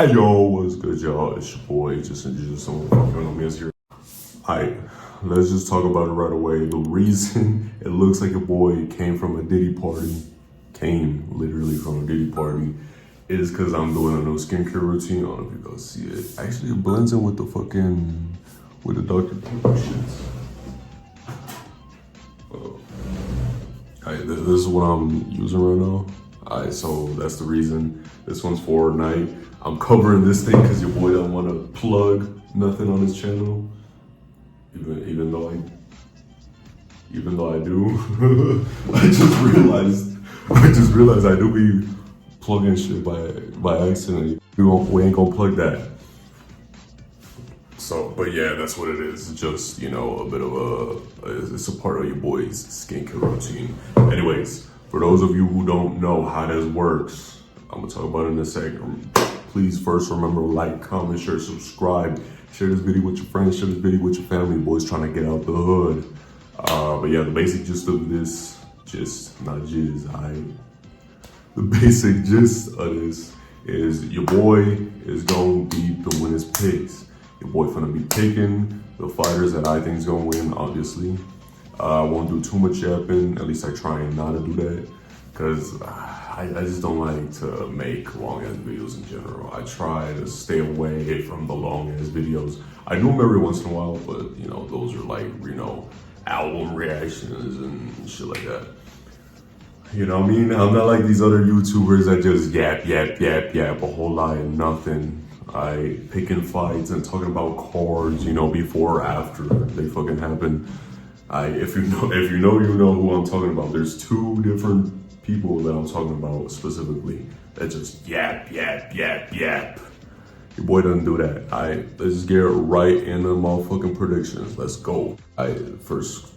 Hey yo, what's good, y'all? It's your boy, just introduced someone fucking on me as here. Alright, let's just talk about it right away. The reason it looks like a boy came from a Diddy party, came literally from a Diddy party, is because I'm doing a new skincare routine. I don't know if you guys see it. Actually, it blends in with the fucking, with the Dr. Pepper shit. Alright, this is what I'm using right now. Alright, so that's the reason. This one's for night. I'm covering this thing because your boy don't want to plug nothing on his channel. Even though I do. I just realized I do be plugging shit by accident. We ain't gonna plug that. So, but yeah, that's what it is. It's just, you know, a bit of it's a part of your boy's skincare routine. Anyways, for those of you who don't know how this works, I'm gonna talk about it in a second. Please first remember, like, comment, share, subscribe. Share this video with your friends, share this video with your family. Boys trying to get out the hood. But yeah, the basic gist of this, the basic gist of this is your boy is gonna be doing his picks. Your boy finna be picking the fighters that I think is gonna win, obviously. I won't do too much yapping, at least I try not to do that. Because I just don't like to make long ass videos in general. I try to stay away from the long ass videos. I do them every once in a while, but you know, those are like, you know, album reactions and shit like that. You know what I mean? I'm not like these other YouTubers that just yap a whole lot of nothing. I picking fights and talking about cards, you know, before or after they fucking happen. If you know who I'm talking about. There's two different people that I'm talking about specifically that just yap. Your boy doesn't do that. Let's just get right into motherfucking predictions. Let's go. First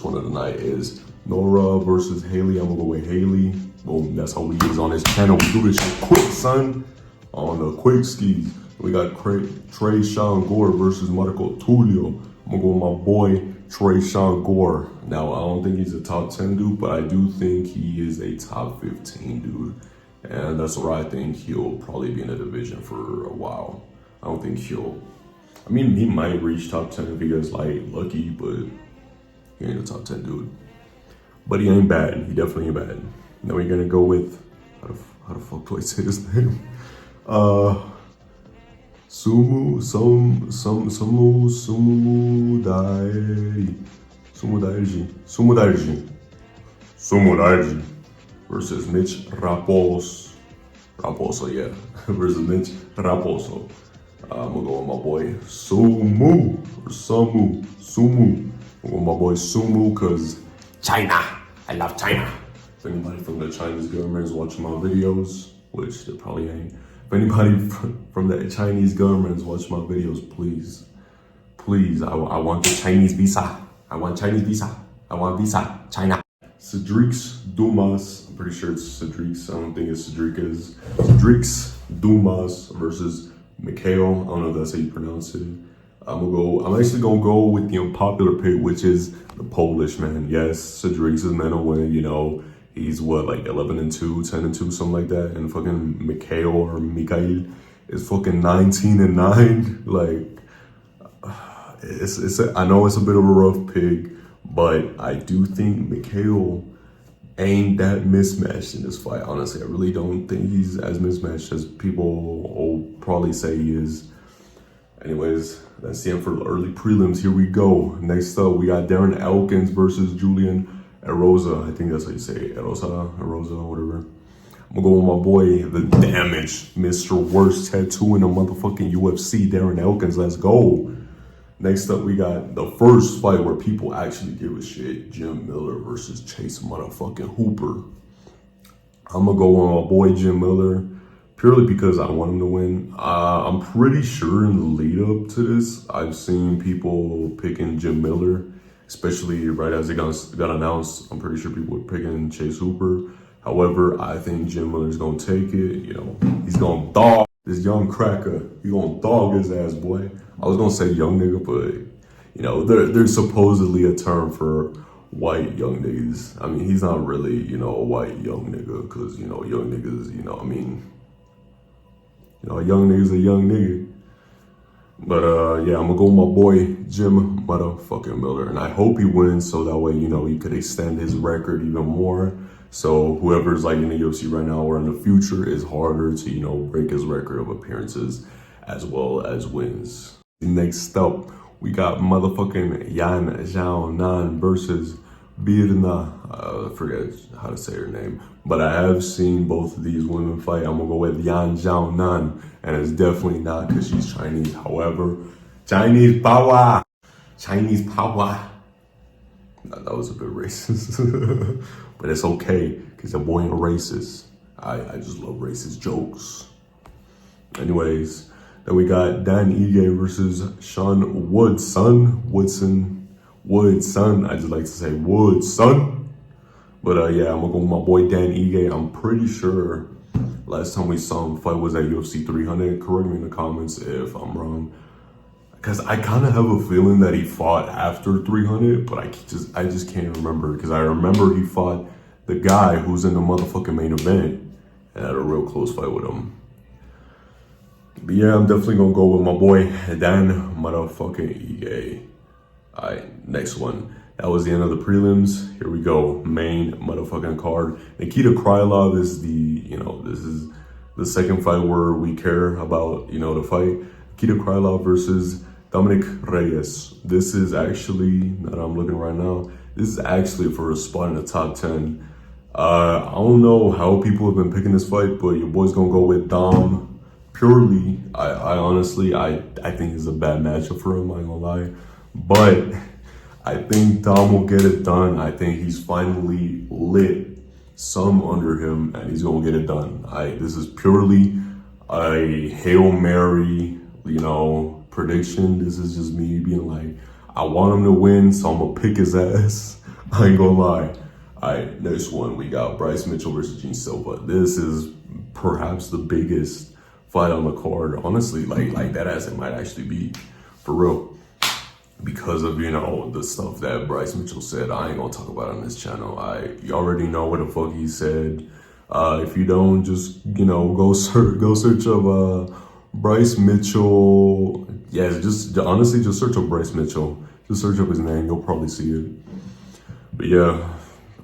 one of the night is Nora versus Haley. I'm gonna go with Haley. Boom, that's how we is on this channel. We do this shit quick, son. On the quick skis. We got Trey Sean Gore versus Marco Tulio. I'm gonna go with my boy Trey Sean Gore. Now, I don't think he's a top 10 dude, but I do think he is a top 15 dude. And that's where I think he'll probably be in the division for a while. I don't think he might reach top 10 if he gets like lucky, but he ain't a top 10 dude. But he ain't bad. He definitely ain't bad. Now we're gonna go with, how the fuck do I say his name? Sumudaiji versus Mitch Raposo, versus Mitch Raposo. I'm gonna go with my boy Sumu. I'm going with my boy Sumu because China. I love China. If anybody from the Chinese government is watching my videos, which they probably ain't. If anybody from the Chinese government is watching my videos, please, I want the Chinese visa. I want visa, China. Cedric Dumas, I'm pretty sure it's Cedric, I don't think it's Cedric. Cedric Dumas versus Mikhail, I don't know if that's how you pronounce it. I'm actually gonna go with the unpopular pick, which is the Polish man. Yes, Cedric is meant to win, you know. He's what, like 11-2, 10-2, something like that. And fucking Mikhail is fucking 19-9. Like, I know it's a bit of a rough pick, but I do think Mikhail ain't that mismatched in this fight. Honestly, I really don't think he's as mismatched as people will probably say he is. Anyways, that's the end for the early prelims. Here we go. Next up, we got Darren Elkins versus Julian Erosa. I think that's how you say it. Erosa, whatever. I'm gonna go with my boy, the damaged Mr. Worst Tattoo in the motherfucking UFC, Darren Elkins. Let's go. Next up, we got the first fight where people actually give a shit. Jim Miller versus Chase motherfucking Hooper. I'm gonna go with my boy Jim Miller purely because I want him to win. I'm pretty sure in the lead up to this, I've seen people picking Jim Miller, especially right as it got announced. I'm pretty sure people were picking Chase Hooper. However, I think Jim Miller's gonna take it. You know, he's gonna dog this young cracker. He gonna dog his ass, boy. I was gonna say young nigga, but you know, there's supposedly a term for white young niggas. I mean, he's not really, you know, a white young nigga, because, you know, young niggas, you know, I mean, You know, a young nigga's a young nigga. But yeah, I'm gonna go with my boy Jim motherfucking Miller, and I hope he wins so that way, you know, he could extend his record even more. So whoever's like in the UFC right now or in the future is harder to, you know, break his record of appearances as well as wins. Next up, we got motherfucking Yan Zhao Nan versus Birna. I forget how to say her name, but I have seen both of these women fight. I'm gonna go with Yan Zhao Nan, and it's definitely not because she's Chinese. However, Chinese power, Chinese power. That was a bit racist, but it's okay because the boy ain't racist. I just love racist jokes. Anyways, then we got Dan Ige versus Sean Woodson. Woodson. I just like to say Woodson. But yeah, I'm gonna go with my boy Dan Ige. I'm pretty sure last time we saw him fight was at UFC 300. Correct me in the comments if I'm wrong. Because I kind of have a feeling that he fought after 300, but I just can't remember. Because I remember he fought the guy who's in the motherfucking main event and had a real close fight with him. But yeah, I'm definitely gonna go with my boy Dan motherfucking Ige. Alright, next one. That was the end of the prelims. Here we go. Main motherfucking card. Nikita Krylov is this is the second fight where we care about, you know, the fight. Nikita Krylov versus Dominic Reyes. This is actually, that I'm looking right now, this is actually for a spot in the top 10. I don't know how people have been picking this fight, but your boy's gonna go with Dom. Purely, I honestly, I think it's a bad matchup for him, I ain't gonna lie. But I think Dom will get it done. I think he's finally lit some under him and he's gonna get it done. This is purely a Hail Mary, you know, prediction. This is just me being like, I want him to win, so I'm gonna pick his ass. I ain't gonna lie. Alright, next one, we got Bryce Mitchell versus Gene Silva. This is perhaps the biggest fight on the card. Honestly, like that ass it might actually be, for real. Because of, you know, the stuff that Bryce Mitchell said. I ain't gonna talk about it on this channel. You already know what the fuck he said. If you don't, just, you know, go search of Bryce Mitchell. Yeah, just honestly, just search up Bryce Mitchell. Just search up his name, you'll probably see it. But yeah,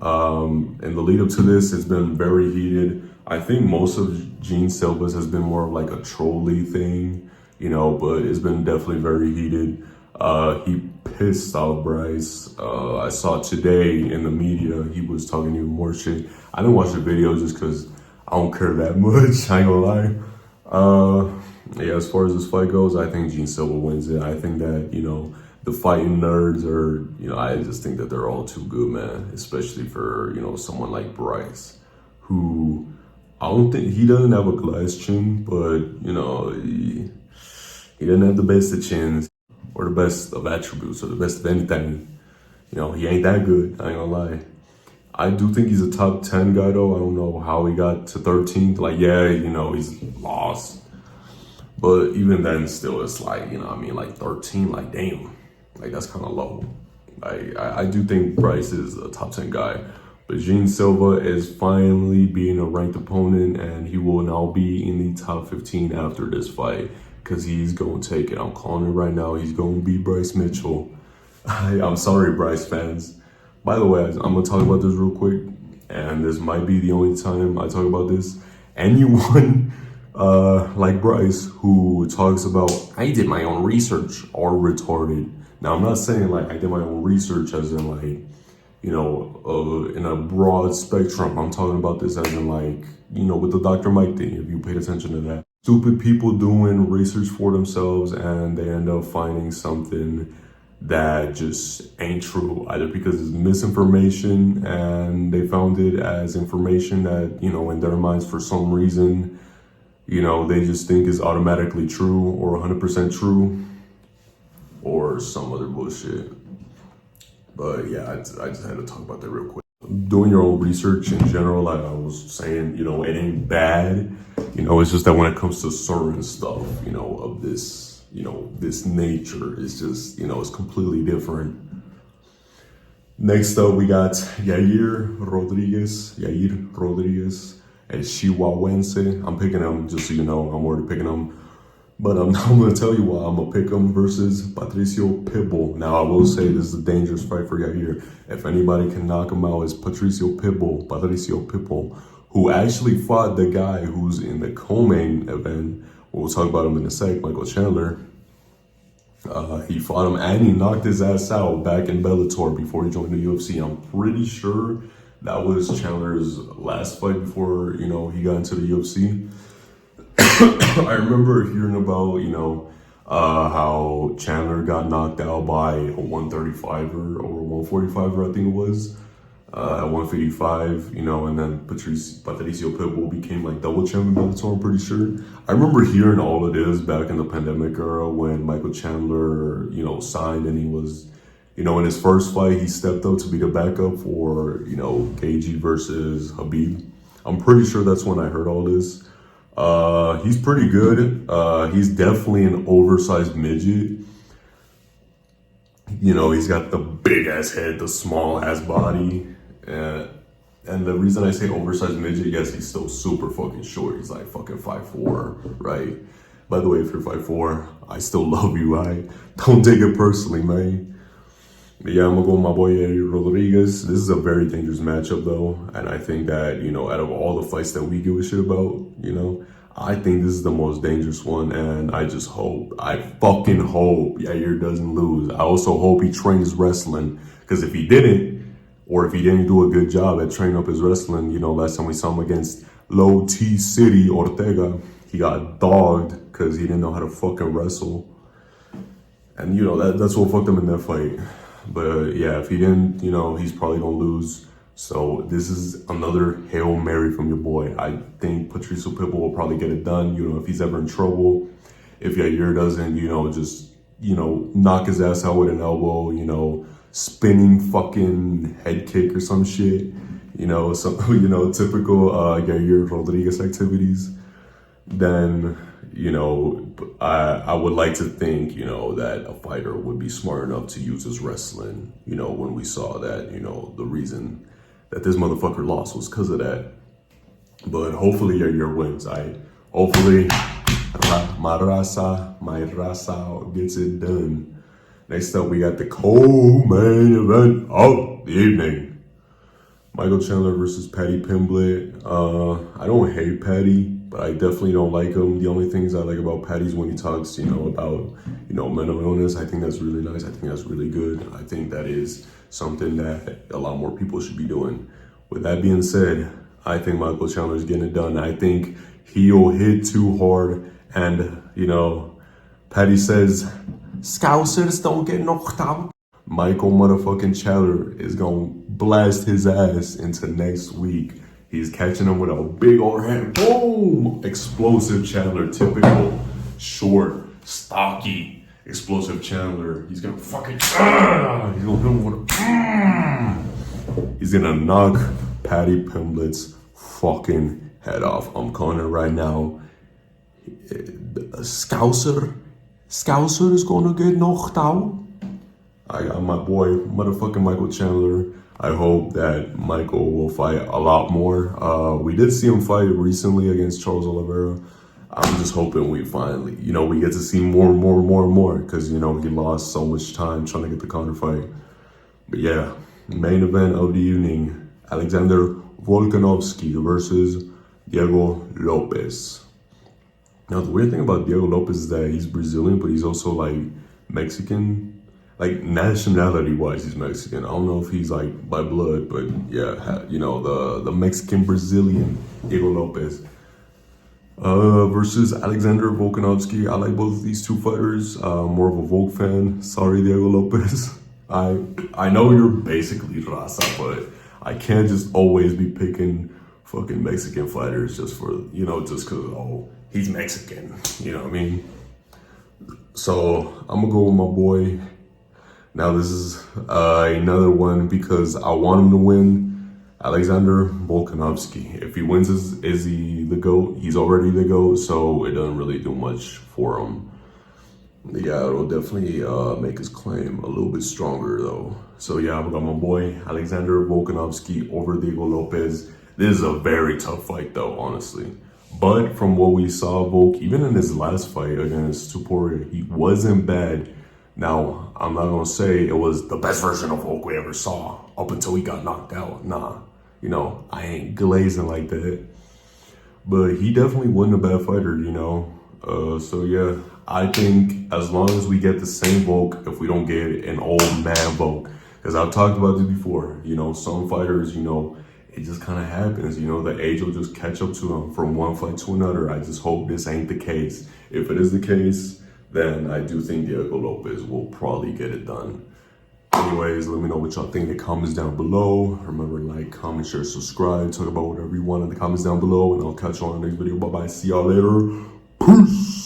and the lead up to this has been very heated. I think most of Gene Silva's has been more of like a trolley thing, you know, but it's been definitely very heated. He pissed off Bryce. I saw today in the media, he was talking even more shit. I didn't watch the video just because I don't care that much, I ain't gonna lie. Yeah, as far as this fight goes, I think Gene Silva wins it. I think that, you know, the fighting nerds are, you know, I just think that they're all too good, man. Especially for, you know, someone like Bryce, who I don't think, he doesn't have a glass chin, but, you know, he doesn't have the best of chins. Or the best of attributes, or the best of anything. You know, he ain't that good, I ain't gonna lie. I do think he's a top 10 guy though. I don't know how he got to 13th. Like, yeah, you know, he's lost. But even then, still, it's like, you know what I mean? Like 13, like damn. Like that's kind of low. I do think Bryce is a top 10 guy. But Gene Silva is finally being a ranked opponent, and he will now be in the top 15 after this fight. Because he's going to take it. I'm calling it right now. He's going to beat Bryce Mitchell. I'm sorry, Bryce fans. By the way, I'm going to talk about this real quick. And this might be the only time I talk about this. Anyone like Bryce who talks about, I did my own research, are retarded. Now, I'm not saying like I did my own research as in like, you know, in a broad spectrum. I'm talking about this as in like, you know, with the Dr. Mike thing, if you paid attention to that. Stupid people doing research for themselves and they end up finding something that just ain't true, either because it's misinformation and they found it as information that, you know, in their minds for some reason, you know, they just think is automatically true or 100% true, or some other bullshit. But yeah, I just had to talk about that real quick. Doing your own research in general, like I was saying, you know, it ain't bad. You know, it's just that when it comes to certain stuff, you know, of this, you know, this nature, it's just, you know, it's completely different. Next up, we got Yair Rodriguez and Chihuahuense. I'm picking him, just so you know, I'm already picking him. But I'm going to tell you why I'm going to pick him versus Patricio Pitbull. Now, I will say this is a dangerous fight for Yair. If anybody can knock him out, it's Patricio Pitbull, who actually fought the guy who's in the co-main event. We'll talk about him in a sec, Michael Chandler. He fought him and he knocked his ass out back in Bellator before he joined the UFC. I'm pretty sure that was Chandler's last fight before, you know, he got into the UFC. I remember hearing about, you know, how Chandler got knocked out by a 135er or 145er, I think it was, at 155, you know, and then Patricio Pitbull became like double champion Bellator, I'm pretty sure. I remember hearing all of this back in the pandemic era when Michael Chandler, you know, signed, and he was, you know, in his first fight, he stepped up to be the backup for, you know, Geordie versus Khabib. I'm pretty sure that's when I heard all this. He's pretty good. He's definitely an oversized midget. You know, he's got the big ass head, the small ass body. And the reason I say oversized midget, yes, he's still super fucking short. He's like fucking 5'4", right? By the way, if you're 5'4", I still love you, right? Don't take it personally, man. But yeah, I'm gonna go with my boy Yair Rodriguez. This is a very dangerous matchup though. And I think that, you know, out of all the fights that we give a shit about, you know, I think this is the most dangerous one. And I fucking hope Yair doesn't lose. I also hope he trains wrestling. Because if he didn't, or if he didn't do a good job at training up his wrestling, you know, last time we saw him against Low T City Ortega, he got dogged because he didn't know how to fucking wrestle. And, you know, that's what fucked him in that fight. But yeah, if he didn't, you know, he's probably gonna lose. So this is another Hail Mary from your boy. I think Patricio Pitbull will probably get it done, you know, if he's ever in trouble. If Yair doesn't, you know, just, you know, knock his ass out with an elbow, you know, spinning fucking head kick or some shit. You know, some, you know, typical Yair Rodriguez activities. Then, you know, I would like to think, you know, that a fighter would be smart enough to use his wrestling, you know, when we saw that, you know, the reason that this motherfucker lost was because of that. But hopefully Yair wins. Hopefully my raza gets it done. Next up, we got the co-main event of the evening. Michael Chandler versus Paddy Pimblett. I don't hate Paddy, but I definitely don't like him. The only things I like about Paddy is when he talks, you know, about, you know, mental illness. I think that's really nice. I think that's really good. I think that is something that a lot more people should be doing. With that being said, I think Michael Chandler's getting it done. I think he'll hit too hard. And, you know, Paddy says, Scousers don't get knocked out. Michael motherfucking Chandler is gonna blast his ass into next week. He's catching him with a big old hand. Boom! Explosive Chandler. Typical short, stocky, explosive Chandler. He's gonna fucking he's gonna hit him with a he's gonna knock Paddy Pimblett's fucking head off. I'm calling it right now. Scouser is gonna get knocked out. I got my boy, motherfucking Michael Chandler. I hope that Michael will fight a lot more. We did see him fight recently against Charles Oliveira. I'm just hoping we finally, you know, we get to see more and more, because, you know, he lost so much time trying to get the counter fight. But yeah, main event of the evening, Alexander Volkanovski versus Diego Lopes. Now, the weird thing about Diego Lopes is that he's Brazilian, but he's also like Mexican. Like nationality-wise, he's Mexican. I don't know if he's like by blood, but yeah, you know, the Mexican-Brazilian Diego Lopes versus Alexander Volkanovski. I like both of these two fighters. More of a Volk fan. Sorry, Diego Lopes. I know you're basically raza, but I can't just always be picking fucking Mexican fighters just for, you know, just because, oh, he's Mexican. You know what I mean? So I'm gonna go with my boy. Now this is another one because I want him to win. Alexander Volkanovski. If he wins, is he the GOAT? He's already the GOAT, so it doesn't really do much for him. Yeah, it'll definitely make his claim a little bit stronger though. So yeah, I've got my boy Alexander Volkanovski over Diego Lopes. This is a very tough fight, though, honestly. But from what we saw, Volk, even in his last fight against Tuporia, he wasn't bad. Now, I'm not gonna say it was the best version of Volk we ever saw up until he got knocked out. Nah, you know, I ain't glazing like that. But he definitely wasn't a bad fighter, you know. So yeah, I think as long as we get the same Volk, if we don't get an old man Volk, because I've talked about this before, you know, some fighters, you know, it just kind of happens, you know, the age will just catch up to them from one fight to another. I just hope this ain't the case. If it is the case, then I do think Diego Lopes will probably get it done. Anyways, let me know what y'all think in the comments down below. Remember, like, comment, share, subscribe, talk about whatever you want in the comments down below, and I'll catch you on the next video. Bye-bye. See y'all later. Peace.